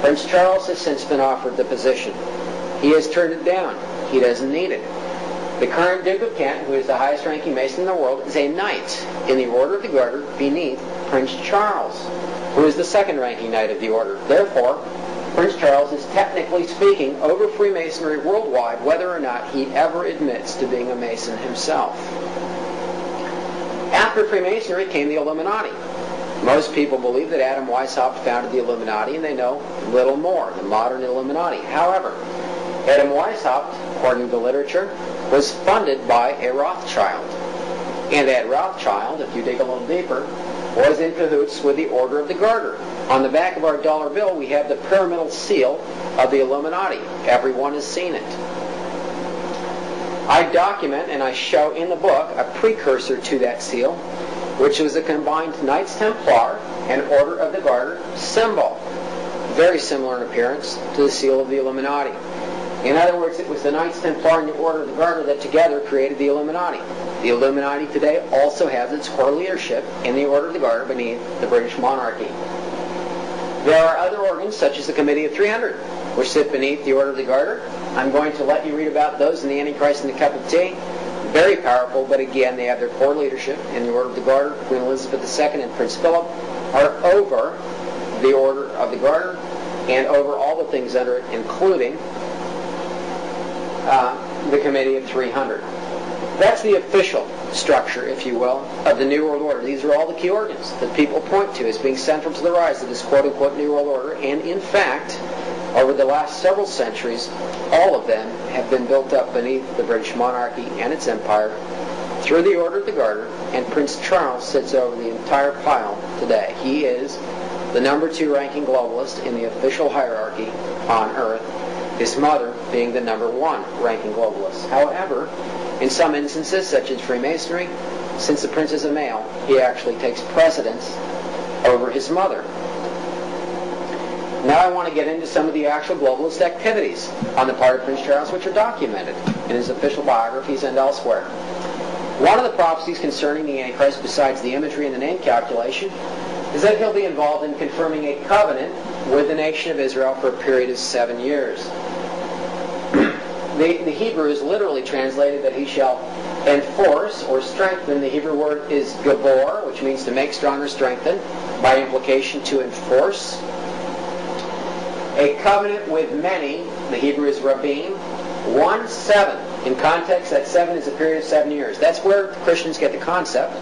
Prince Charles has since been offered the position. He has turned it down. He doesn't need it. The current Duke of Kent, who is the highest ranking Mason in the world, is a knight in the Order of the Garter beneath Prince Charles, who is the second ranking knight of the order. Therefore, Prince Charles is technically speaking over Freemasonry worldwide, whether or not he ever admits to being a Mason himself. After Freemasonry came the Illuminati. Most people believe that Adam Weishaupt founded the Illuminati, and they know little more, the modern Illuminati. However, Adam Weishaupt, according to the literature, was funded by a Rothschild. And that Rothschild, if you dig a little deeper, was in cahoots with the Order of the Garter. On the back of our dollar bill, we have the pyramidal seal of the Illuminati. Everyone has seen it. I document and I show in the book a precursor to that seal, which was a combined Knights Templar and Order of the Garter symbol. Very similar in appearance to the seal of the Illuminati. In other words, it was the Knights Templar and the Order of the Garter that together created the Illuminati. The Illuminati today also has its core leadership in the Order of the Garter beneath the British monarchy. There are other organs, such as the Committee of 300, which sit beneath the Order of the Garter. I'm going to let you read about those in the Antichrist and the Cup of Tea. Very powerful, but again, they have their core leadership in the Order of the Garter. Queen Elizabeth II and Prince Philip are over the Order of the Garter and over all the things under it, including the Committee of 300. That's the official structure, if you will, of the New World Order. These are all the key organs that people point to as being central to the rise of this quote-unquote New World Order, and in fact, over the last several centuries, all of them have been built up beneath the British monarchy and its empire through the Order of the Garter, and Prince Charles sits over the entire pile today. He is the number 2 ranking globalist in the official hierarchy on Earth, his mother being the number 1 ranking globalist. However, in some instances, such as Freemasonry, since the prince is a male, he actually takes precedence over his mother. Now I want to get into some of the actual globalist activities on the part of Prince Charles, which are documented in his official biographies and elsewhere. One of the prophecies concerning the Antichrist, besides the imagery and the name calculation, is that he'll be involved in confirming a covenant with the nation of Israel for a period of 7 years. The Hebrew is literally translated that he shall enforce or strengthen. The Hebrew word is gabor, which means to make strong or strengthen, by implication to enforce. A covenant with many, the Hebrew is rabim, 1/7. In context, that 7 is a period of 7 years. That's where Christians get the concept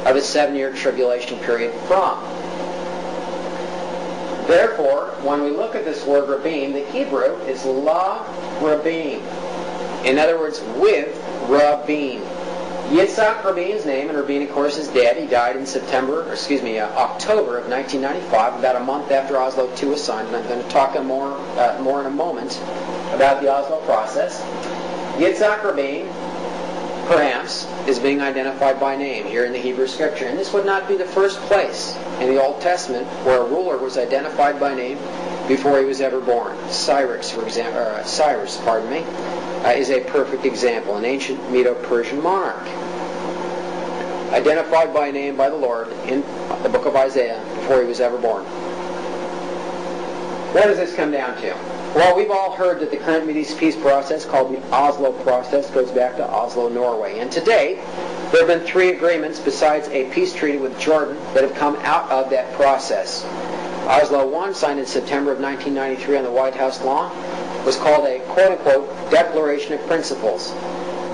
of a 7-year tribulation period from. Therefore, when we look at this word rabim, the Hebrew is la rabim. In other words, with Rabin. Yitzhak Rabin's name, and Rabin, of course, is dead. He died in October of 1995, about a month after Oslo II was signed, and I'm going to talk more in a moment about the Oslo process. Yitzhak Rabin, perhaps, is being identified by name here in the Hebrew Scripture, and this would not be the first place in the Old Testament where a ruler was identified by name before he was ever born. Cyrus, is a perfect example, an ancient Medo-Persian monarch, identified by name by the Lord in the book of Isaiah before he was ever born. What does this come down to? Well, we've all heard that the current Mideast peace process, called the Oslo process, goes back to Oslo, Norway. And to date, there have been 3 agreements besides a peace treaty with Jordan that have come out of that process. Oslo I, signed in September of 1993 on the White House lawn, was called a quote-unquote Declaration of Principles.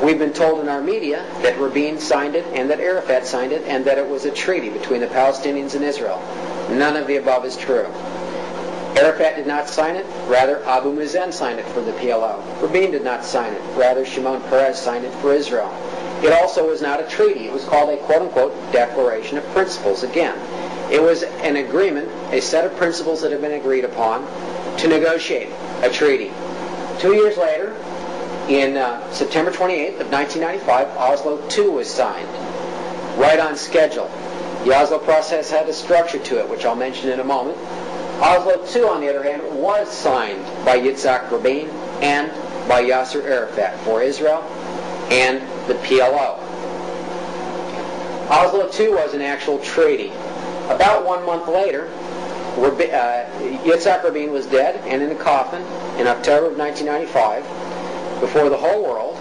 We've been told in our media that Rabin signed it and that Arafat signed it and that it was a treaty between the Palestinians and Israel. None of the above is true. Arafat did not sign it, rather Abu Mazen signed it for the PLO. Rabin did not sign it, rather Shimon Peres signed it for Israel. It also was not a treaty. It was called a quote-unquote Declaration of Principles. Again, it was an agreement, a set of principles that have been agreed upon to negotiate a treaty. 2 years later, in September 28th of 1995, Oslo II was signed, right on schedule. The Oslo process had a structure to it, which I'll mention in a moment. Oslo II, on the other hand, was signed by Yitzhak Rabin and by Yasser Arafat for Israel and the PLO. Oslo II was an actual treaty. About 1 month later, Yitzhak Rabin was dead and in a coffin in October of 1995 before the whole world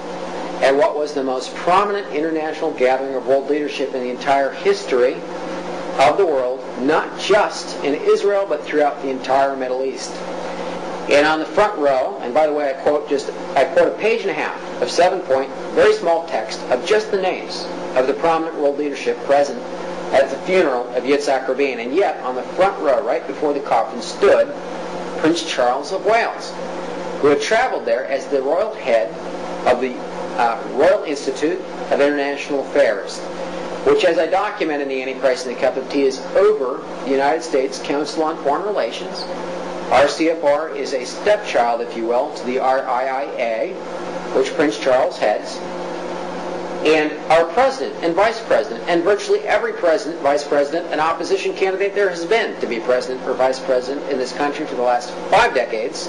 at what was the most prominent international gathering of world leadership in the entire history of the world, not just in Israel but throughout the entire Middle East. And on the front row, and by the way, I quote a page and a half of 7-point, very small text of just the names of the prominent world leadership present at the funeral of Yitzhak Rabin. And yet, on the front row, right before the coffin, stood Prince Charles of Wales, who had traveled there as the royal head of the Royal Institute of International Affairs, which, as I document in The Antichrist and the Cup of Tea, is over the United States Council on Foreign Relations. RCFR is a stepchild, if you will, to the RIIA, which Prince Charles heads. And our president and vice president, and virtually every president, vice president, and opposition candidate there has been to be president or vice president in this country for the last 5 decades,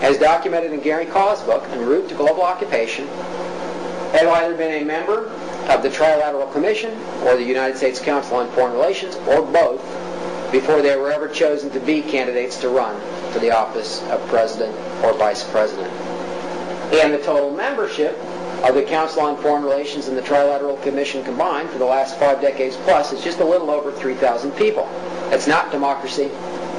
as documented in Gary Caw's book, En Route to Global Occupation, have either been a member of the Trilateral Commission or the United States Council on Foreign Relations, or both, before they were ever chosen to be candidates to run for the office of president or vice president. And the total membership of the Council on Foreign Relations and the Trilateral Commission combined for the last 5 decades plus is just a little over 3,000 people. That's not democracy.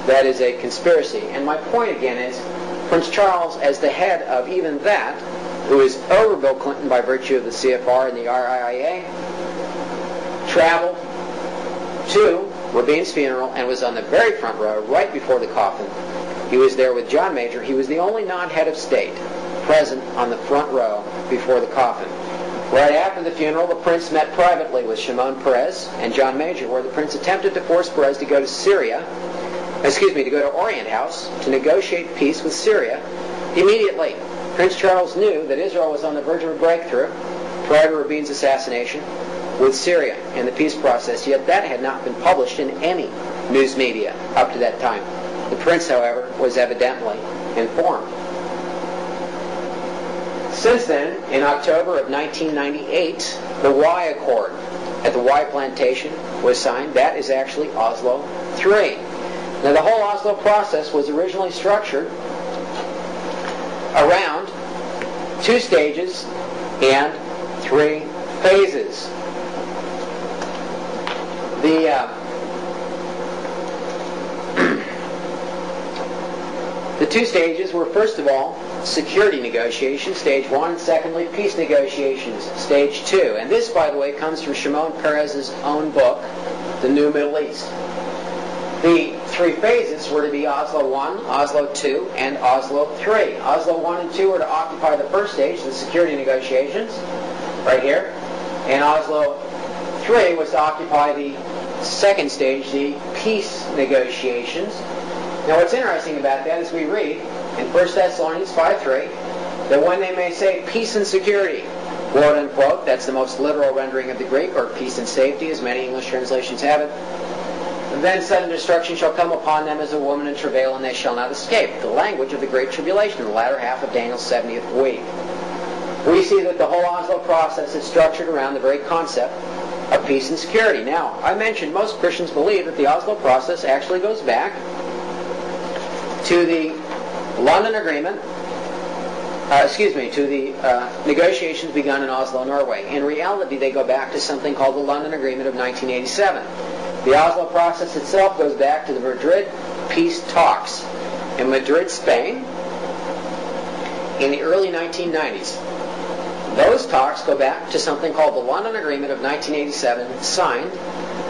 That is a conspiracy. And my point again is, Prince Charles, as the head of even that, who is over Bill Clinton by virtue of the CFR and the RIIA, traveled to Rabin's funeral and was on the very front row, right before the coffin. He was there with John Major. He was the only non-head of state present on the front row before the coffin. Right after the funeral, the prince met privately with Shimon Peres and John Major, where the prince attempted to force Peres to go to go to Orient House to negotiate peace with Syria. Immediately, Prince Charles knew that Israel was on the verge of a breakthrough prior to Rabin's assassination with Syria and the peace process, yet that had not been published in any news media up to that time. The prince, however, was evidently informed. Since then, in October of 1998, the Y Accord at the Y Plantation was signed. That is actually Oslo III. Now, the whole Oslo process was originally structured around 2 stages and 3 phases. The 2 stages were, first of all, security negotiations, stage 1, and secondly, peace negotiations, stage 2. And this, by the way, comes from Shimon Peres's own book, The New Middle East. The 3 phases were to be Oslo I, Oslo II, and Oslo III. Oslo I and II were to occupy the first stage, the security negotiations, right here. And Oslo III was to occupy the second stage, the peace negotiations. Now, what's interesting about that is we read in 1 Thessalonians 5:3 that when they may say peace and security, quote unquote, that's the most literal rendering of the Greek, or peace and safety, as many English translations have it, then sudden destruction shall come upon them as a woman in travail, and they shall not escape. The language of the Great Tribulation in the latter half of Daniel's 70th week. We see that the whole Oslo process is structured around the very concept of peace and security. Now, I mentioned most Christians believe that the Oslo process actually goes back to the London Agreement, to the negotiations begun in Oslo, Norway. In reality, they go back to something called the London Agreement of 1987. The Oslo process itself goes back to the Madrid peace talks in Madrid, Spain, in the early 1990s. Those talks go back to something called the London Agreement of 1987, signed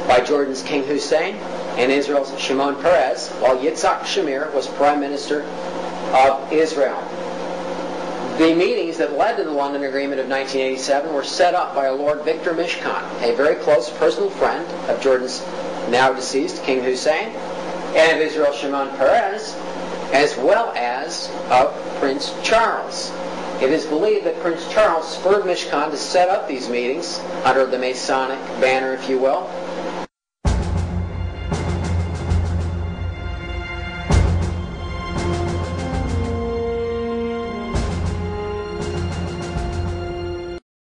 by Jordan's King Hussein and Israel's Shimon Peres, while Yitzhak Shamir was Prime Minister of Israel. The meetings that led to the London Agreement of 1987 were set up by a Lord Victor Mishkan, a very close personal friend of Jordan's now deceased King Hussein and of Israel's Shimon Peres, as well as of Prince Charles. It is believed that Prince Charles spurred Mishkan to set up these meetings under the Masonic banner, if you will,